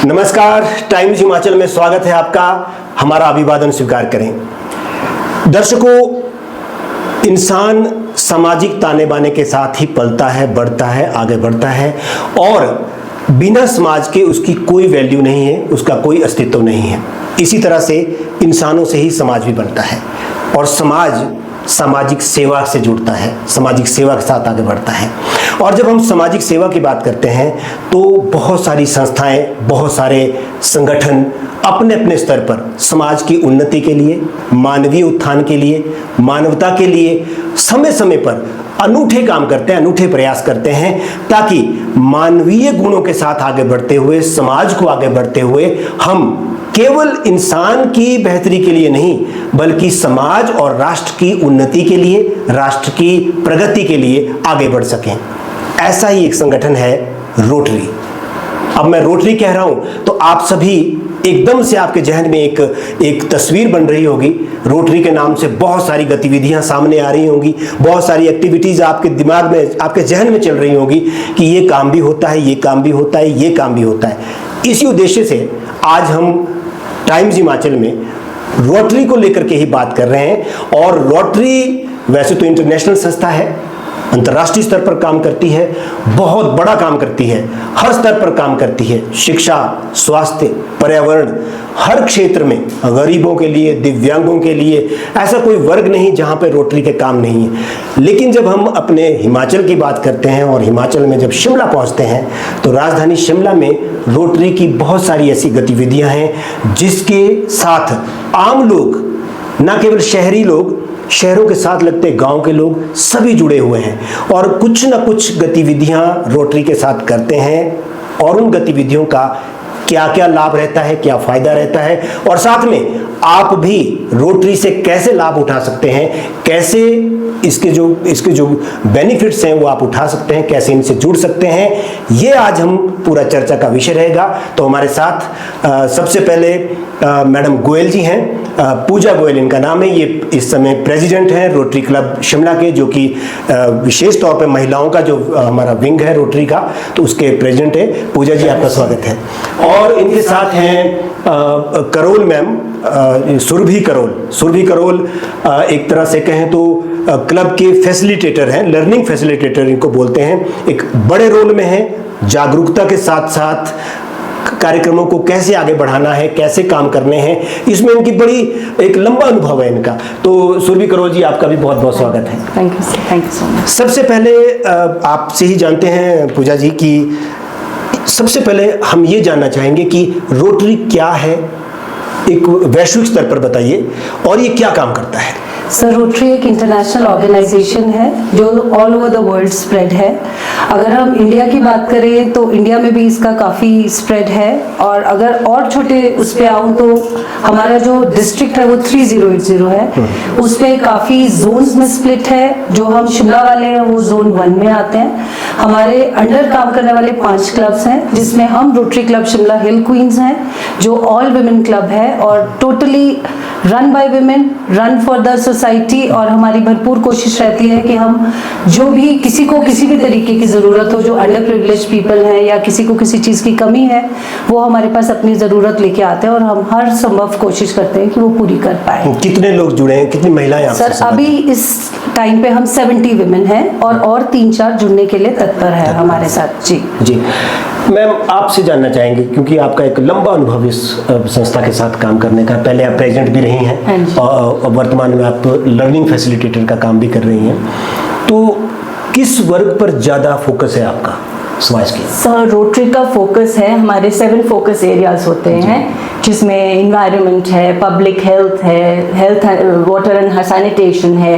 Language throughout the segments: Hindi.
नमस्कार, टाइम्स हिमाचल में स्वागत है आपका। हमारा अभिवादन स्वीकार करें। दर्शकों, इंसान सामाजिक ताने बाने के साथ ही पलता है, बढ़ता है, आगे बढ़ता है और बिना समाज के उसकी कोई वैल्यू नहीं है, उसका कोई अस्तित्व नहीं है। इसी तरह से इंसानों से ही समाज भी बनता है और समाज सामाजिक सेवा से जुड़ता है, सामाजिक सेवा के साथ आगे बढ़ता है। और जब हम सामाजिक सेवा की बात करते हैं तो बहुत सारी संस्थाएं, बहुत सारे संगठन अपने अपने स्तर पर समाज की उन्नति के लिए, मानवीय उत्थान के लिए, मानवता के लिए समय समय पर अनूठे काम करते हैं, अनूठे प्रयास करते हैं ताकि मानवीय गुणों के साथ आगे बढ़ते हुए, समाज को आगे बढ़ते हुए हम केवल इंसान की बेहतरी के लिए नहीं बल्कि समाज और राष्ट्र की उन्नति के लिए, राष्ट्र की प्रगति के लिए आगे बढ़ सकें। ऐसा ही एक संगठन है रोटरी। अब मैं रोटरी कह रहा हूं तो आप सभी एकदम से आपके जहन में एक तस्वीर बन रही होगी। रोटरी के नाम से बहुत सारी गतिविधियां सामने आ रही होंगी, बहुत सारी एक्टिविटीज आपके दिमाग में, आपके जहन में चल रही होंगी कि ये काम भी होता है, ये काम भी होता है, ये काम भी होता है। इसी उद्देश्य से आज हम टाइम्स हिमाचल में रोटरी को लेकर के ही बात कर रहे हैं। और रोटरी वैसे तो इंटरनेशनल संस्था है, अंतर्राष्ट्रीय स्तर पर काम करती है, बहुत बड़ा काम करती है, हर स्तर पर काम करती है। शिक्षा, स्वास्थ्य, पर्यावरण, हर क्षेत्र में गरीबों के लिए, दिव्यांगों के लिए ऐसा कोई वर्ग नहीं जहां पे रोटरी के काम नहीं है। लेकिन जब हम अपने हिमाचल की बात करते हैं और हिमाचल में जब शिमला पहुंचते हैं तो राजधानी शिमला में रोटरी की बहुत सारी ऐसी गतिविधियां हैं जिसके साथ आम लोग, न केवल शहरी लोग, शहरों के साथ लगते गांव के लोग सभी जुड़े हुए हैं और कुछ न कुछ गतिविधियां रोटरी के साथ करते हैं। और उन गतिविधियों का क्या क्या लाभ रहता है, क्या फायदा रहता है और साथ में आप भी रोटरी से कैसे लाभ उठा सकते हैं, कैसे इसके जो बेनिफिट्स हैं वो आप उठा सकते हैं, कैसे इनसे जुड़ सकते हैं, ये आज हम पूरा चर्चा का विषय रहेगा। तो हमारे साथ सबसे पहले मैडम गोयल जी हैं, पूजा गोयल इनका नाम है। ये इस समय प्रेसिडेंट हैं रोटरी क्लब शिमला के, जो कि विशेष तौर पे महिलाओं का जो हमारा विंग है रोटरी का, तो उसके प्रेसिडेंट है। पूजा जी, आपका स्वागत है। और इनके साथ हैं करोल मैम, सुरभि करोल एक तरह से कहें तो क्लब के फैसिलिटेटर हैं, लर्निंग फैसिलिटेटर इनको बोलते हैं। एक बड़े रोल में है, जागरूकता के साथ साथ कार्यक्रमों को कैसे आगे बढ़ाना है, कैसे काम करने हैं, इसमें इनकी बड़ी एक लंबा अनुभव है इनका। तो सुरभि करोल जी, आपका भी बहुत बहुत स्वागत है। Thank you so much. सबसे पहले आपसे ही जानते हैं पूजा जी कि सबसे पहले हम ये जानना चाहेंगे कि रोटरी क्या है, एक वैश्विक स्तर पर बताइए, और ये क्या काम करता है। सर, रोटरी एक इंटरनेशनल ऑर्गेनाइजेशन है जो all over the world spread है। अगर हम इंडिया की बात करें तो इंडिया में भी इसका काफ़ी स्प्रेड है। और अगर और छोटे उस पे आऊँ तो हमारा जो डिस्ट्रिक्ट है वो 3080 है, उस पे काफ़ी जोन्स में स्प्लिट है। जो हम शिमला वाले हैं वो जोन 1 में आते हैं। हमारे अंडर काम करने वाले 5 क्लब्स हैं, जिसमें हम रोटरी क्लब शिमला हिल क्वींस हैं जो ऑल वुमेन क्लब है और totally run by women, run for the society. और हमारी भरपूर कोशिश रहती है कि हम जो भी किसी को किसी भी तरीके की ज़रूरत हो, जो अंडर प्रिविलेज पीपल हैं या किसी को किसी चीज़ की कमी है, वो हमारे पास अपनी ज़रूरत लेके आते हैं और हम हर संभव कोशिश करते हैं कि वो पूरी कर पाए। कितने लोग जुड़े हैं, कितनी महिलाएं आपसे? सर, अभी इस टाइम पे हम 70 वुमेन हैं और 3-4 जुड़ने के लिए तत्पर है हमारे साथ। जी मैम, आपसे जानना चाहेंगे क्योंकि आपका एक लंबा अनुभव इस संस्था के साथ काम करने का। पहले आप प्रेसिडेंट भी रही हैं और वर्तमान में आप लर्निंग फैसिलिटेटर का काम भी कर रही हैं, तो किस वर्ग पर ज़्यादा फोकस है आपका समाज की? सर, रोटरी का फोकस है, हमारे 7 फोकस एरियाज होते हैं जिसमें एनवायरनमेंट है, पब्लिक हेल्थ है, हेल्थ वाटर एंड सैनिटेशन है,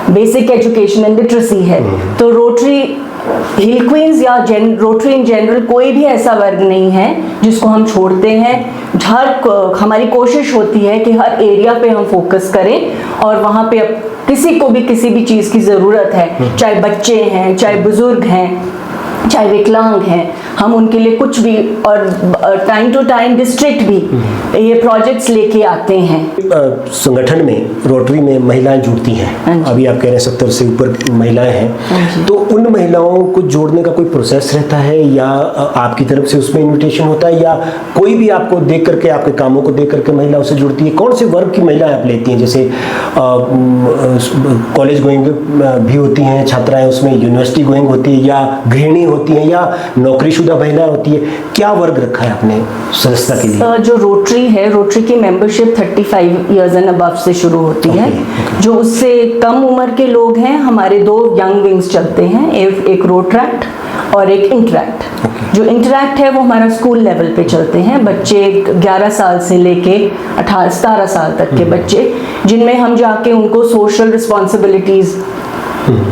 बेसिक एजुकेशन एंड लिटरेसी है। तो रोटरी हिल क्वींस या रोटरी इन जनरल कोई भी ऐसा वर्ग नहीं है जिसको हम छोड़ते हैं। हमारी कोशिश होती है कि हर एरिया पे हम फोकस करें और वहाँ पे किसी को भी किसी भी चीज़ की ज़रूरत है, चाहे बच्चे हैं, चाहे बुजुर्ग हैं, चाहे विकलांग हैं, हम उनके लिए कुछ भी, और टाइम टू टाइम डिस्ट्रिक्ट भी ये प्रोजेक्ट्स लेके आते हैं। संगठन में, रोटरी में महिलाएं जुड़ती हाँ हैं, जी। अभी आप कह रहे हैं 70 से ऊपर महिलाएं हाँ हैं, जी। तो उन महिलाओं को जोड़ने का कोई प्रोसेस रहता है या आपकी तरफ से उसमें इनविटेशन होता है, या कोई भी आपको देख करके, आपके कामों को देख करके महिला उससे जुड़ती है? कौन से वर्ग की महिलाएं आप लेती हैं? जैसे कॉलेज गोइंग भी होती हैं छात्राएं, उसमें यूनिवर्सिटी गोइंग होती है, या गृहिणी होती हैं, या नौकरीशुदा महिलाएं होती है? क्या वर्ग रखा है आपने सदस्यता के लिए? जो रोटरी है, रोटरी की मेंबरशिप 35 इयर्स एंड अबव से शुरू होती है। जो उससे कम उम्र के लोग हैं, हमारे 2 यंग विंग्स चलते हैं, एक रोट्रैक्ट और एक इंटरैक्ट। जो इंटरैक्ट है वो हमारा स्कूल लेवल पे चलते हैं, बच्चे 11 साल से लेके 18-17 साल तक के बच्चे, जिनमें हम जाके उनको सोशल रिस्पॉन्सिबिलिटीज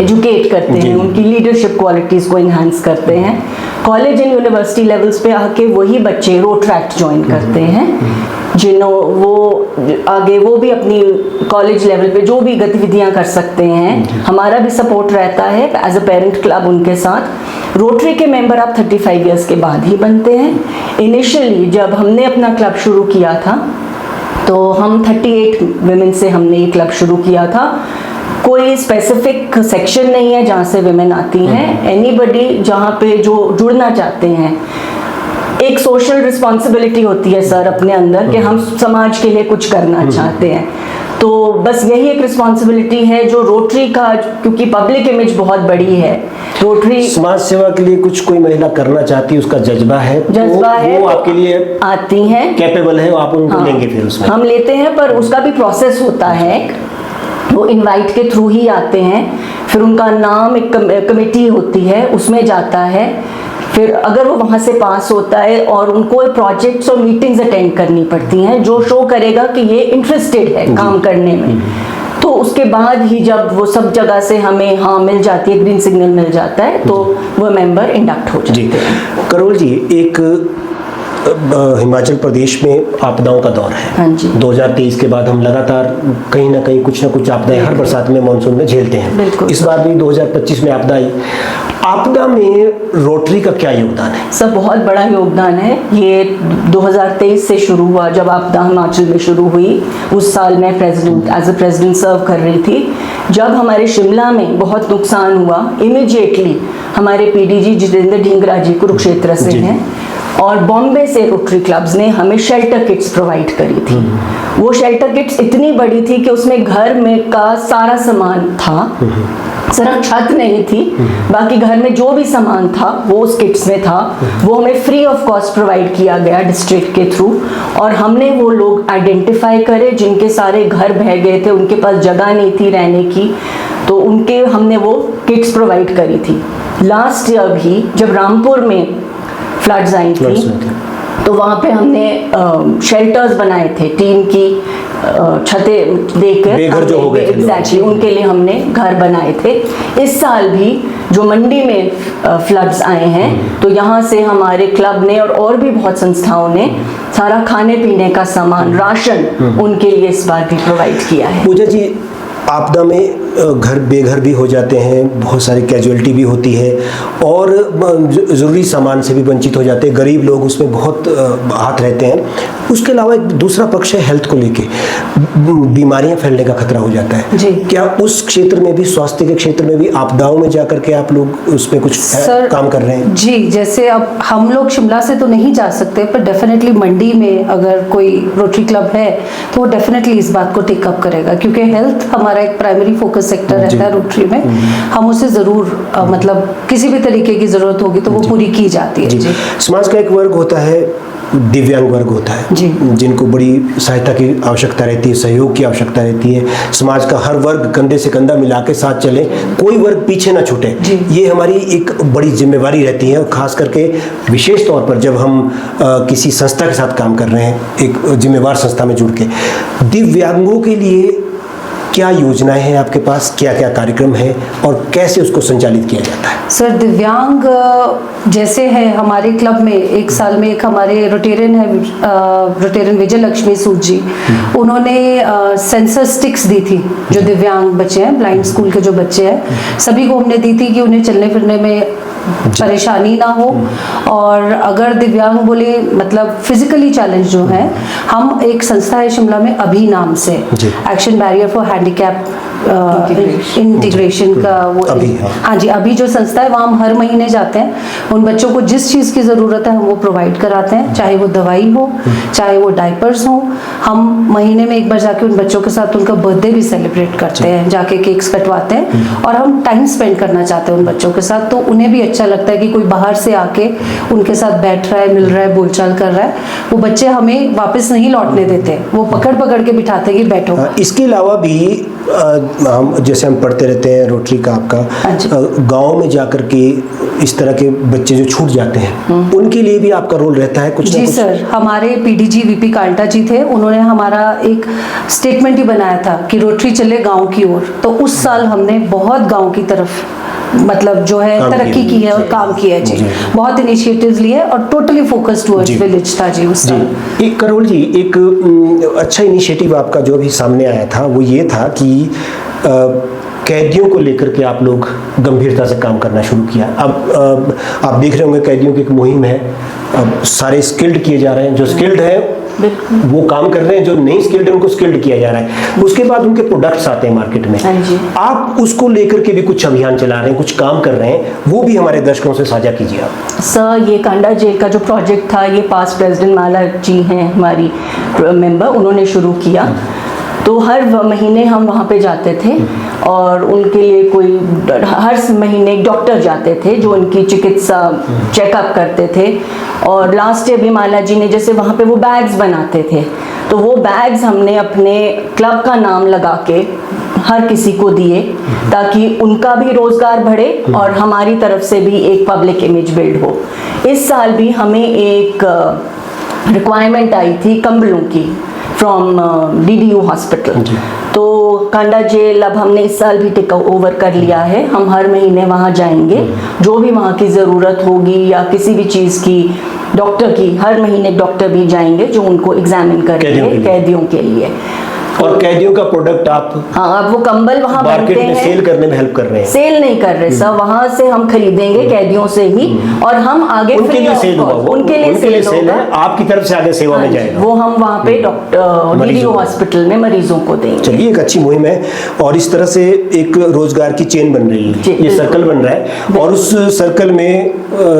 एजुकेट करते हैं, उनकी लीडरशिप क्वालिटीज को इन्हांस करते हैं। कॉलेज एंड यूनिवर्सिटी लेवल्स पे आके वही बच्चे रोट्रैक्ट ज्वाइन करते हैं, जिन्हों वो आगे वो भी अपनी कॉलेज लेवल पे जो भी गतिविधियां कर सकते हैं, हमारा भी सपोर्ट रहता है एज अ पेरेंट क्लब उनके साथ। रोटरी के मेंबर आप 35 इयर्स के बाद ही बनते हैं। इनिशियली जब हमने अपना क्लब शुरू किया था तो हम 38 विमेन से हमने ये क्लब शुरू किया था। कोई स्पेसिफिक सेक्शन नहीं है जहाँ से विमेन आती हैं, एनीबडी जहाँ पे जो जुड़ना चाहते हैं। एक सोशल रिस्पॉन्सिबिलिटी होती है सर अपने अंदर कि हम समाज के लिए कुछ करना चाहते हैं, तो बस यही एक रिस्पॉन्सिबिलिटी है जो रोटरी का, क्योंकि पब्लिक इमेज बहुत बड़ी है, रोटरी समाज सेवा के लिए कुछ कोई महिला करना चाहती है, उसका जज्बा है, वो आपके लिए आती हैं, कैपेबल है, आप उनको लेंगे फिर उसमें? हम लेते हैं, पर उसका भी प्रोसेस होता है। वो इनवाइट के थ्रू ही आते हैं, फिर उनका नाम एक कमेटी होती है उसमें जाता है, फिर अगर वो वहाँ से पास होता है और उनको प्रोजेक्ट्स और मीटिंग्स अटेंड करनी पड़ती हैं जो शो करेगा कि ये इंटरेस्टेड है काम करने में। तो उसके बाद ही जब वो सब जगह से हमें हाँ मिल जाती है, ग्रीन सिग्नल मिल जाता है, तो वो मेंबर इंडक्ट हो जाते हैं। करोल जी, एक हिमाचल प्रदेश में आपदाओं का दौर है। हाँ जी। 2023 के बाद हम लगातार कहीं ना कहीं कुछ ना कुछ आपदाएं हर बरसात में, मानसून में झेलते हैं। बिल्कुल। इस बार भी 2025 में आपदा आई। आपदा में रोटरी का क्या योगदान है? सब बहुत बड़ा योगदान है। ये 2023 से शुरू हुआ, जब आपदा हिमाचल में शुरू हुई उस साल मैं एज अ प्रेसिडेंट सर्व कर रही थी। जब हमारे शिमला में बहुत नुकसान हुआ, इमीडिएटली हमारे पीडीजी जितेंद्र ढींगरा जी कुरुक्षेत्र से हैं, और बॉम्बे से रोटरी क्लब्स ने हमें शेल्टर किट्स प्रोवाइड करी थी। वो शेल्टर किट्स इतनी बड़ी थी कि उसमें घर में का सारा सामान था, सिर्फ छत नहीं थी, बाकी घर में जो भी सामान था वो उस किट्स में था। वो हमें फ्री ऑफ कॉस्ट प्रोवाइड किया गया डिस्ट्रिक्ट के थ्रू, और हमने वो लोग आइडेंटिफाई करे जिनके सारे घर बह गए थे, उनके पास जगह नहीं थी रहने की, तो उनके हमने वो किट्स प्रोवाइड करी थी। लास्ट ईयर भी जब रामपुर में फ्लड्स आई थी तो वहाँ पे हमने शेल्टर्स बनाए थे, टीम की छतें देकर, बेघर जो हो गए थे, एग्जैक्टली उनके लिए हमने घर बनाए थे। इस साल भी जो मंडी में फ्लड्स आए हैं, तो यहाँ से हमारे क्लब ने और भी बहुत संस्थाओं ने सारा खाने पीने का सामान, राशन उनके लिए इस बार भी प्रोवाइड किया है। पूजा जी, आपदा में घर बेघर भी हो जाते हैं, बहुत सारी कैजुअलिटी भी होती है, और ज़रूरी सामान से भी वंचित हो जाते हैं, गरीब लोग उसमें बहुत हाथ रहते हैं। उसके अलावा एक दूसरा पक्ष है हेल्थ को लेके, बीमारियां फैलने का खतरा हो जाता है जी। क्या उस क्षेत्र में भी, स्वास्थ्य के क्षेत्र में भी आपदाओं में जाकर के आप लोग उसमें कुछ काम कर रहे हैं? जी, जैसे अब हम लोग शिमला से तो नहीं जा सकते, पर डेफिनेटली मंडी में अगर कोई रोटरी क्लब है तो वो डेफिनेटली इस बात को टेकअप करेगा, क्योंकि हेल्थ हमारा एक प्राइमरी फोकस सेक्टर रहता है रोटरी में। हम उसे जरूर मतलब किसी भी तरीके की जरूरत होगी तो वो पूरी की जाती है। जी। समाज का एक वर्ग होता है, दिव्यांग वर्ग होता है, जिनको बड़ी सहायता की आवश्यकता रहती है, सहयोग की आवश्यकता रहती है। समाज का हर वर्ग कंधे से कंधा मिला के साथ चले, कोई वर्ग पीछे ना छूटे, ये हमारी एक बड़ी जिम्मेवारी रहती है। खास करके विशेष तौर पर जब हम किसी संस्था के साथ काम कर रहे हैं, एक जिम्मेवार संस्था में जुड़ के, दिव्यांगों के लिए क्या योजनाएं हैं आपके पास, क्या क्या कार्यक्रम है और कैसे उसको संचालित किया जाता है? सर दिव्यांग जैसे है हमारे क्लब में एक साल में एक हमारे रोटेरियन है, रोटेरियन विजय लक्ष्मी सूद जी, उन्होंने सेंसर स्टिक्स दी थी जो दिव्यांग बच्चे हैं, ब्लाइंड स्कूल के जो बच्चे हैं सभी को हमने दी थी कि उन्हें चलने फिरने में परेशानी ना हो। और अगर दिव्यांग बोले मतलब फिजिकली चैलेंज जो है, हम एक संस्था है शिमला में अभी नाम से, action barrier for handicap integration का वो अभी, हाँ जी, अभी जो संस्था है वहाँ हम हर महीने जाते हैं, उन बच्चों को जिस चीज़ की ज़रूरत है हम वो प्रोवाइड कराते हैं, चाहे वो दवाई हो चाहे वो डायपर्स हो। हम महीने में एक बार जाके उन बच्चों के साथ उनका बर्थडे भी सेलिब्रेट करते हैं, जाके केक्स कटवाते हैं और हम टाइम स्पेंड करना चाहते हैं उन बच्चों के साथ, तो उन्हें भी अच्छा लगता है कि कोई बाहर से आके उनके साथ बैठ रहा है, मिल रहा है, बोलचाल कर रहा है। वो बच्चे हमें वापस नहीं लौटने देते, वो पकड़ पकड़ के बिठाते हैं कि बैठो। इसके अलावा भी हम जैसे हम पढ़ते रहते हैं रोटरी का आपका गांव में जाकर के इस तरह के बच्चे जो छूट जाते हैं उनके लिए भी आपका रोल रहता है कुछ जी ना कुछ? सर, हमारे पीडीजी वीपी काल्टा जी थे, उन्होंने हमारा एक स्टेटमेंट ही बनाया था कि रोटरी चले गांव की ओर, तो उस साल हमने बहुत गांव की तरफ मतलब जो है तरक्की की है और काम किया है जी, बहुत इनिशिएटिव्स लिए और टोटली फोकस्ड टुवर्ड्स विलेज था जी उस साल। एक करोल जी, एक अच्छा इनिशिएटिव आपका जो भी सामने आया था वो ये था कि कैदियों को लेकर के आप लोग गंभीरता से काम करना शुरू किया। अब आप देख रहे होंगे कैदियों की एक मुहिम है, अब सारे स्किल्ड किए जा रहे हैं, जो स्किल्ड है वो काम कर रहे हैं, जो नहीं स्किल्ड है उनको स्किल्ड किया जा रहा है। उसके बाद उनके प्रोडक्ट्स आते हैं मार्केट में, आप उसको लेकर के भी कुछ अभियान चला रहे हैं, कुछ काम कर रहे हैं, वो भी हमारे दर्शकों से साझा कीजिए आप। सर, ये कांडा जेल का जो प्रोजेक्ट था, ये पास्ट प्रेसिडेंट माला जी हैं हमारी मेंबर, उन्होंने शुरू किया। तो हर महीने हम वहाँ पे जाते थे और उनके लिए कोई हर महीने एक डॉक्टर जाते थे जो उनकी चिकित्सा चेकअप करते थे। और लास्ट ईयर भी माला जी ने जैसे वहाँ पे वो बैग्स बनाते थे, तो वो बैग्स हमने अपने क्लब का नाम लगा के हर किसी को दिए ताकि उनका भी रोजगार बढ़े और हमारी तरफ से भी एक पब्लिक इमेज बिल्ड हो। इस साल भी हमें एक रिक्वायरमेंट आई थी कंबलों की फ्रॉम DDU हॉस्पिटल, तो कांडा जेल अब हमने इस साल भी टेक ओवर कर लिया है। हम हर महीने वहाँ जाएंगे, जो भी वहाँ की ज़रूरत होगी या किसी भी चीज़ की, डॉक्टर की, हर महीने डॉक्टर भी जाएंगे जो उनको एग्जामिन करेंगे कैदियों के लिए। और कैदियों का प्रोडक्ट आप अब वो कंबल वहाँ मार्केट में सेल करने में हेल्प कर रहे हैं? सेल नहीं कर रहे सर, वहाँ से हम खरीदेंगे कैदियों से ही और हम आगे उनके लिए सेल होगा, उनके लिए सेल है, आपकी तरफ से आगे सेवा में जाएगा वो। हम वहाँ पे डॉक्टर DDU हॉस्पिटल में मरीजों को देंगे। चलिए, एक अच्छी मुहिम है और इस तरह से एक रोजगार की चेन बन रही है, ये सर्कल बन रहा है और उस सर्कल में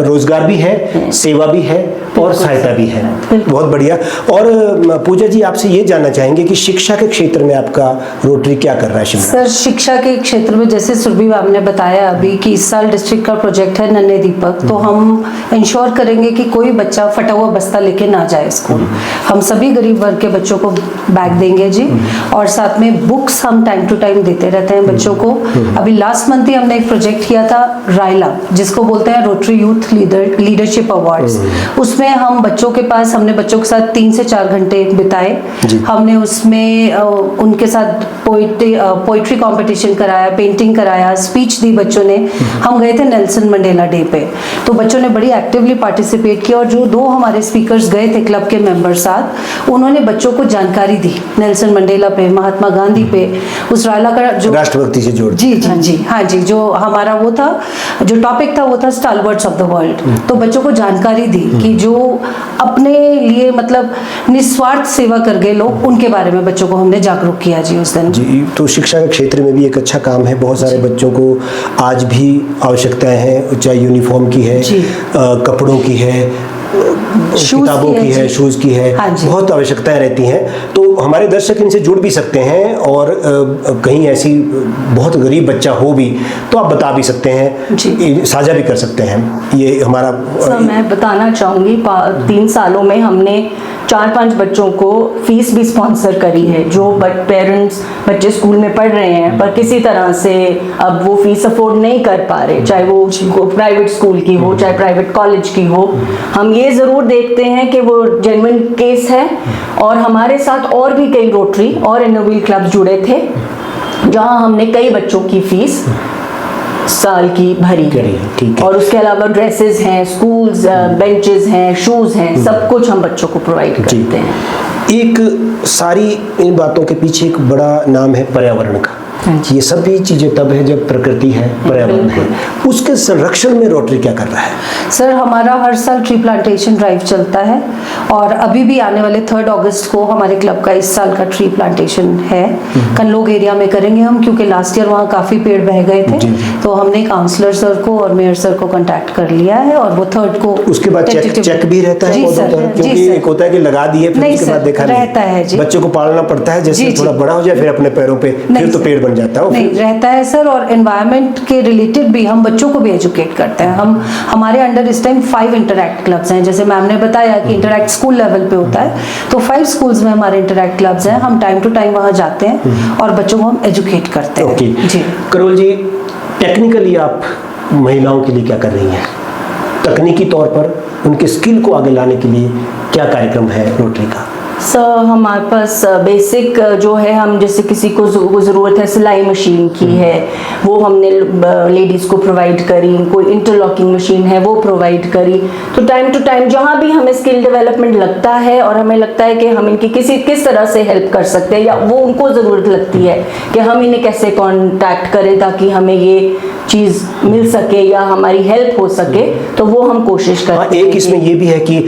रोजगार भी है, सेवा भी है और सहायता भी है। बहुत बढ़िया। और पूजा जी, आपसे ये जानना चाहेंगे कि शिक्षा के क्षेत्र में आपका रोटरी क्या कर रहा है शिमला? सर, शिक्षा के क्षेत्र में जैसे सुरभि मैम ने बताया अभी कि इस साल डिस्ट्रिक्ट का प्रोजेक्ट है नन्हे दीपक, तो हम इंश्योर करेंगे कि कोई बच्चा फटा हुआ बस्ता लेके ना जाए स्कूल। हम सभी गरीब वर्ग के बच्चों को बैग देंगे जी, और साथ में बुक्स हम टाइम टू टाइम देते रहते हैं बच्चों को। अभी लास्ट मंथ ही हमने एक प्रोजेक्ट किया था रायला, जिसको बोलते हैं रोटरी यूथ लीडरशिप अवार्ड्स। उसमें हम बच्चों के पास, हमने बच्चों के साथ 3 से 4 घंटे बिताए। हमने उसमें उनके साथ पोइट्री कंपटीशन कराया, पेंटिंग कराया, स्पीच दी बच्चों ने। हम गए थे नेल्सन मंडेला डे पे, तो बच्चों ने बड़ी एक्टिवली पार्टिसिपेट किया और जो 2 हमारे स्पीकर्स गए थे क्लब के मेंबर साथ, उन्होंने बच्चों को जानकारी दी नेल्सन मंडेला पे, महात्मा गांधी पे, उस रायला का जो राष्ट्रभक्ति से जोड़। जी जी जी हाँ जी, जो हमारा वो था, जो टॉपिक था वो था स्टालवर्ड्स ऑफ द वर्ल्ड। तो बच्चों को जानकारी दी कि जो अपने लिए मतलब निस्वार्थ सेवा कर गए लोग, उनके बारे में बच्चों को हमने जागरूक किया जी उस दिन। जी, तो शिक्षा के क्षेत्र में भी एक अच्छा काम है। बहुत सारे बच्चों को आज भी आवश्यकताएं हैं, चाहे यूनिफॉर्म की है, कपड़ों की है, किताबों की है, शूज की है, बहुत आवश्यकताएं रहती हैं। तो हमारे दर्शक इनसे जुड़ भी सकते हैं और कहीं ऐसी बहुत गरीब बच्चा हो भी तो आप बता भी सकते हैं, साझा भी कर सकते हैं। ये हमारा सर, मैं बताना चाहूँगी 3 सालों में हमने 4-5 बच्चों को फीस भी स्पॉन्सर करी है, जो पेरेंट्स बच्चे स्कूल में पढ़ रहे हैं पर किसी तरह से अब वो फीस अफोर्ड नहीं कर पा रहे, चाहे वो प्राइवेट स्कूल की हो चाहे प्राइवेट कॉलेज की हो। हम ये ज़रूर देखते हैं कि वो जेन्युइन केस है और हमारे साथ और भी कई रोटरी और इनोवेल क्लब जुड़े थे जहाँ हमने कई बच्चों की फीस साल की भरी करी है, ठीक है। और उसके अलावा ड्रेसेस हैं, स्कूल्स, बेंचेस हैं, शूज हैं, सब कुछ हम बच्चों को प्रोवाइड करते हैं। एक सारी इन बातों के पीछे एक बड़ा नाम है पर्यावरण का। ये सभी चीजें तब है जब प्रकृति है, पर्यावरण है। उसके संरक्षण में रोटरी क्या कर रहा है? सर, हमारा हर साल ट्री प्लांटेशन ड्राइव चलता है और अभी भी आने वाले 3 अगस्त को हमारे क्लब का इस साल का ट्री प्लांटेशन है। कन्नौग एरिया में करेंगे हम, क्योंकि लास्ट ईयर वहाँ काफ़ी पेड़ बह गए थे। तो हमने काउंसलर सर को और मेयर सर को कॉन्टैक्ट कर लिया है और वो 3 को उसके बाद चेक भी रहता है जी सर, क्योंकि एक होता है कि लगा दिए फिर उसके बाद देखा रहता है जी। बच्चों को पालना पड़ता है, जैसे थोड़ा बड़ा हो जाए फिर अपने पैरों पे फिर तो पेड़ बन जाता है। नहीं रहता है सर, और एनवायरनमेंट के रिलेटेड भी हम बच्चों को भी एजुकेट करते हैं। हमारे अंडर इस टाइम 5 इंटरैक्ट क्लब्स हैं। जैसे मैम ने बताया कि इंटरैक्ट स्कूल लेवल पे होता है, तो 5 स्कूल्स में हमारे इंटरैक्ट क्लब्स हैं। हम टाइम टू टाइम वहाँ जाते हैं और बच्चों को हम एजुकेट करते हैं। जी करोल जी, टेक्निकली आप महिलाओं के लिए क्या कर रही हैं? तकनीकी तौर पर उनके स्किल को आगे लाने के लिए क्या कार्यक्रम है रोटरी का? सर, हमारे पास बेसिक जो है, हम जैसे किसी को ज़रूरत है सिलाई मशीन की है, वो हमने लेडीज़ को प्रोवाइड करी। कोई इंटरलॉकिंग मशीन है वो प्रोवाइड करी। तो टाइम टू टाइम जहाँ भी हमें स्किल डेवलपमेंट लगता है और हमें लगता है कि हम इनकी किस तरह से हेल्प कर सकते हैं, या वो उनको ज़रूरत लगती है कि हम इन्हें कैसे कांटेक्ट करें ताकि हमें ये चीज़ मिल सके या हमारी हेल्प हो सके, तो वो हम कोशिश करते हैं। एक इसमें ये भी है कि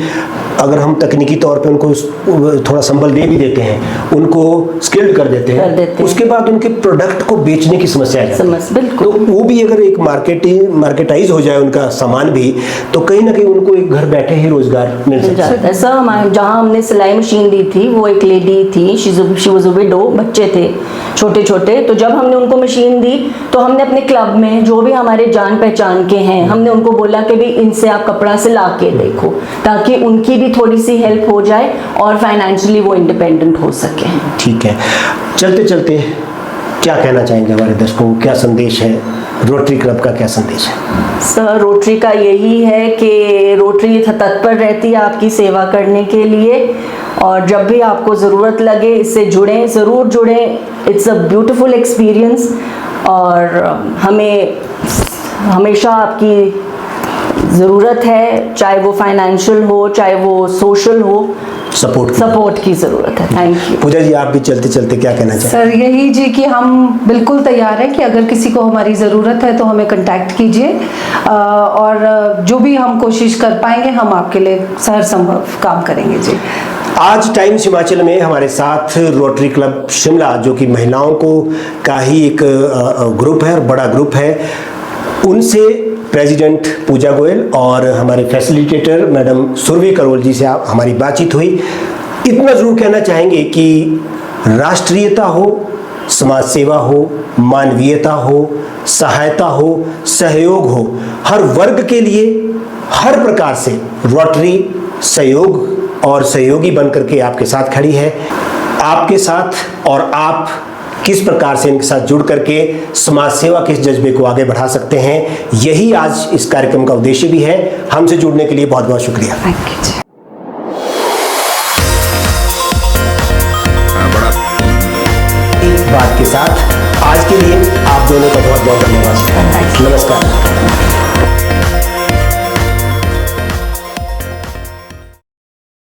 अगर हम तकनीकी तौर पे उनको थोड़ा संबल दे भी देते हैं, उनको स्किल्ड कर देते हैं, उसके बाद उनके प्रोडक्ट को बेचने की समस्या है। बिल्कुल। तो वो भी अगर एक मार्केटाइज हो जाए उनका सामान भी, तो कहीं ना कहीं उनको एक घर बैठे ही रोजगार मिल सकता है। सर, हमारे जहाँ हमने सिलाई मशीन दी थी, वो एक लेडी थी, शी वाज अ विडो, बच्चे थे छोटे छोटे। तो जब हमने उनको मशीन दी तो हमने अपने क्लब में जो भी हमारे जान पहचान के हैं, हमने उनको बोला कि भी इनसे आप कपड़ा सिला के देखो, ताकि उनकी भी थोड़ी सी हेल्प हो जाए और फाइनेंशियली वो इंडिपेंडेंट हो सके। ठीक है, चलते चलते क्या कहना चाहेंगे हमारे दर्शकों को? क्या संदेश है रोटरी क्लब का, क्या संदेश है? सर, रोटरी का यही है कि रोटरी तत्पर रहती है आपकी सेवा करने के लिए, और जब भी आपको ज़रूरत लगे इससे जुड़ें, ज़रूर जुड़ें। इट्स अ ब्यूटीफुल एक्सपीरियंस और हमें हमेशा आपकी ज़रूरत है, चाहे वो फाइनेंशियल हो चाहे वो सोशल हो, सपोर्ट की ज़रूरत है। Thank you. पूजा जी, आप भी चलते चलते क्या कहना चाहेंगे? सर, यही जी कि हम बिल्कुल तैयार हैं कि अगर किसी को हमारी ज़रूरत है तो हमें कांटेक्ट कीजिए, और जो भी हम कोशिश कर पाएंगे हम आपके लिए हर संभव काम करेंगे जी। आज टाइम्स हिमाचल में हमारे साथ रोटरी क्लब शिमला, जो कि महिलाओं को का ही एक ग्रुप है और बड़ा ग्रुप है, उनसे प्रेसिडेंट पूजा गोयल और हमारे फैसिलिटेटर मैडम सुरभि करोल जी से हमारी बातचीत हुई। इतना ज़रूर कहना चाहेंगे कि राष्ट्रीयता हो, समाज सेवा हो, मानवीयता हो, सहायता हो, सहयोग हो, हर वर्ग के लिए हर प्रकार से रोटरी सहयोग और सहयोगी बनकर के आपके साथ खड़ी है। आपके साथ और आप किस प्रकार से इनके साथ जुड़ करके समाज सेवा के इस जज्बे को आगे बढ़ा सकते हैं, यही आज इस कार्यक्रम का उद्देश्य भी है। हमसे जुड़ने के लिए बहुत बहुत शुक्रिया। इस बात के साथ आज के लिए आप दोनों का बहुत